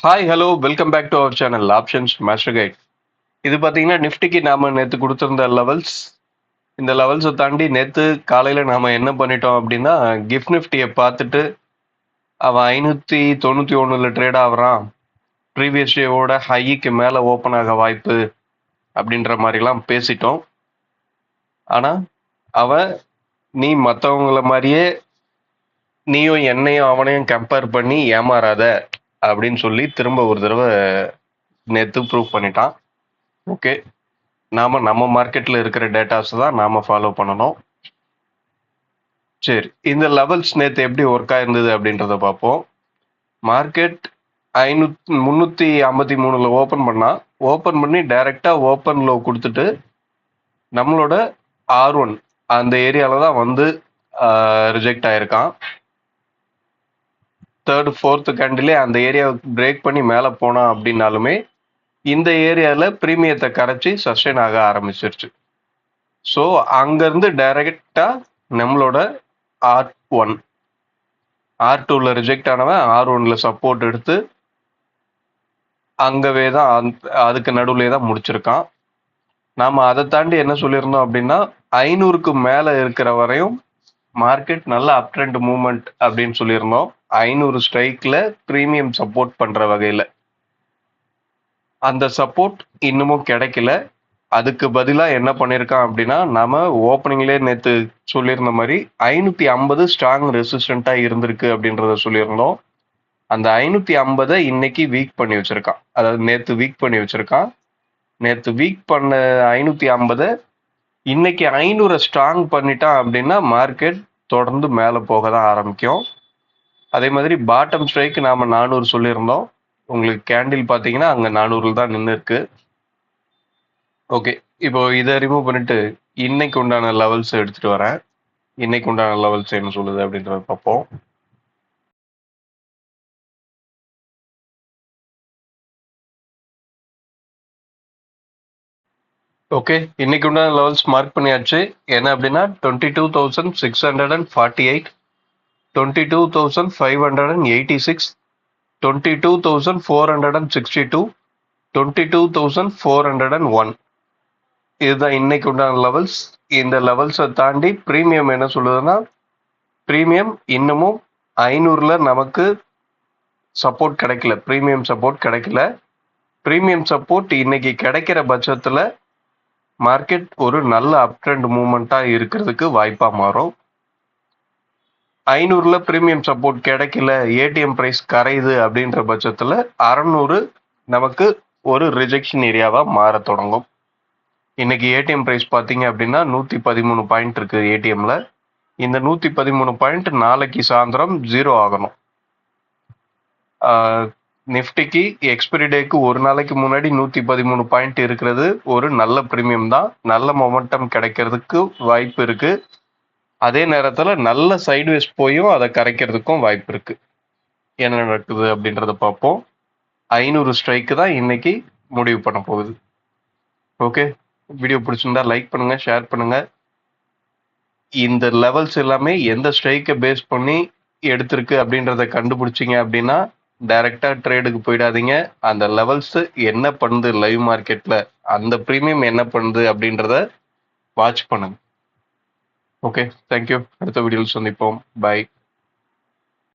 Hi hello welcome back to our channel options master guide. இது பார்த்தீங்கன்னா நிஃப்டிக்கு நாம நேற்று கொடுத்துருந்த லெவல்ஸ். இந்த லெவல்ஸை தாண்டி நேற்று காலையில் நாம என்ன பண்ணிட்டோம் அப்படின்னா, கிஃப்ட் நிஃப்டியை பார்த்துட்டு அவன் 591 ட்ரேட் ஆகுறான், ப்ரீவியஸ் டேவோட ஹைக்கு மேலே ஓப்பன் ஆக வாய்ப்பு அப்படின்ற மாதிரிலாம் பேசிட்டோம். ஆனால் அவன் நீ மற்றவங்கள மாதிரியே நீயும் என்னையும் அவனையும் கம்பேர் பண்ணி ஏமாறாத அப்படின்னு சொல்லி திரும்ப ஒரு தடவை நேற்று ப்ரூவ் பண்ணிட்டான். ஓகே, நம்ம மார்க்கெட்ல இருக்கிற டேட்டாஸ் தான் நாம ஃபாலோ பண்ணணும். சரி, இந்த லெவல்ஸ் நேற்று எப்படி ஒர்க் ஆயிருந்தது அப்படின்றத பார்ப்போம். மார்க்கெட் 353 ஓப்பன் பண்ணி டைரக்டா ஓப்பன் லோ கொடுத்துட்டு நம்மளோட R1 அந்த ஏரியால தான் வந்து ரிஜெக்ட் ஆயிருக்கான். தேர்ட் ஃபோர்த் கேண்டிலே அந்த ஏரியாவை பிரேக் பண்ணி மேலே போனான் அப்படின்னாலுமே இந்த ஏரியாவில் ப்ரீமியத்தை கரைச்சி சஸ்டெயின் ஆக ஆரம்பிச்சிருச்சு. ஸோ அங்கேருந்து டைரக்டாக நம்மளோட R2ல ரிஜெக்ட் ஆனவன் R1ல சப்போர்ட் எடுத்து அங்கவே தான் அதுக்கு நடுவுலே தான் முடிச்சிருக்கான். நாம் அதை தாண்டி என்ன சொல்லியிருந்தோம் அப்படின்னா, 500க்கு மேலே இருக்கிற வரையும் மார்க்கெட் நல்ல அப் ட்ரெண்ட் மூவ்மெண்ட் அப்படின்னு சொல்லியிருந்தோம். 500 ஸ்ட்ரைக்கில் ப்ரீமியம் சப்போர்ட் பண்ணுற வகையில். அந்த சப்போர்ட் இன்னமும் கிடைக்கல. அதுக்கு பதிலாக என்ன பண்ணியிருக்கான் அப்படின்னா, நாம ஓப்பனிங்லேயே நேற்று சொல்லியிருந்த மாதிரி 550 ஸ்ட்ராங் ரெசிஸ்டண்ட்டாக இருந்திருக்கு அப்படின்றத சொல்லியிருந்தோம். அந்த 550 இன்னைக்கு வீக் பண்ணி வச்சிருக்கான். அதாவது நேற்று வீக் பண்ணி வச்சிருக்கான். நேற்று வீக் பண்ண 550 இன்னைக்கு 500 ஸ்ட்ராங் பண்ணிட்டான் அப்படின்னா மார்க்கெட் தொடர்ந்து மேலே போக தான் ஆரம்பிக்கும். அதே மாதிரி பாட்டம் ஸ்ட்ரைக் நாம 400 சொல்லியிருந்தோம். உங்களுக்கு கேண்டில் பார்த்தீங்கன்னா அங்கே 400 தான் நின்று இருக்கு. ஓகே, இப்போ இதை ரிமூவ் பண்ணிட்டு இன்னைக்கு உண்டான லெவல்ஸ் எடுத்துட்டு வரேன். இன்னைக்கு உண்டான லெவல்ஸ் என்ன சொல்லுது அப்படின்றத பார்ப்போம். ஓகே, இன்னைக்கு உண்டான லெவல்ஸ் மார்க் பண்ணியாச்சு. என்ன அப்படின்னா 22,648, 22,586, 22,462, 22,401. இதுதான் இன்னைக்கு உண்டான லெவல்ஸ். இந்த லெவல்ஸை தாண்டி ப்ரீமியம் என்ன சொல்லுதுன்னா, ப்ரீமியம் இன்னமும் 500ல நமக்கு சப்போர்ட் கிடைக்கல. ப்ரீமியம் சப்போர்ட் இன்னைக்கு கிடைக்கிற பட்சத்துல மார்க்கெட் ஒரு நல்ல அப் ட்ரெண்ட் மூவ்மெண்டா இருக்கிறதுக்கு வாய்ப்பா மாறும். 500ல ப்ரீமியம் சப்போர்ட் கிடைக்கல, ஏடிஎம் பிரைஸ் கரையுது அப்படின்ற பட்சத்துல 600 நமக்கு ஒரு ரிஜெக்ஷன் ஏரியாவா மாற தொடங்கும். இன்னைக்கு ஏடிஎம் பிரைஸ் பார்த்தீங்க அப்படின்னா 113 பாயிண்ட் இருக்கு ஏடிஎம்ல. இந்த 113 பாயிண்ட் நாளைக்கு சாயந்தரம் 0 ஆகணும். நிஃப்டிக்கு எக்ஸ்பைரி டேக்கு ஒரு நாளைக்கு முன்னாடி 113 பாயிண்ட் இருக்கிறது ஒரு நல்ல ப்ரீமியம் தான். நல்ல மொமெண்டம் கிடைக்கிறதுக்கு வாய்ப்பு இருக்கு. அதே நேரத்தில் நல்ல சைட்வேஸ் போயும் அதை கரைக்கிறதுக்கும் வாய்ப்பு இருக்கு. என்ன நடக்குது அப்படின்றத பார்ப்போம். 500 ஸ்ட்ரைக்கு தான் இன்னைக்கு முடிவு பண்ண போகுது. ஓகே, வீடியோ பிடிச்சிருந்தா லைக் பண்ணுங்க, ஷேர் பண்ணுங்க. இந்த லெவல்ஸ் எல்லாமே எந்த ஸ்ட்ரைக்கை பேஸ் பண்ணி எடுத்திருக்கு அப்படின்றத கண்டுபிடிச்சிங்க அப்படின்னா டைரக்டா ட்ரேடுக்கு போயிடாதீங்க. அந்த லெவல்ஸ் என்ன பண்ணுது லைவ் மார்க்கெட்ல, அந்த ப்ரீமியம் என்ன பண்ணுது அப்படின்றத வாட்ச் பண்ணுங்க. Okay, thank you. அடுத்த வீடியோவில் சந்திப்போம். பை.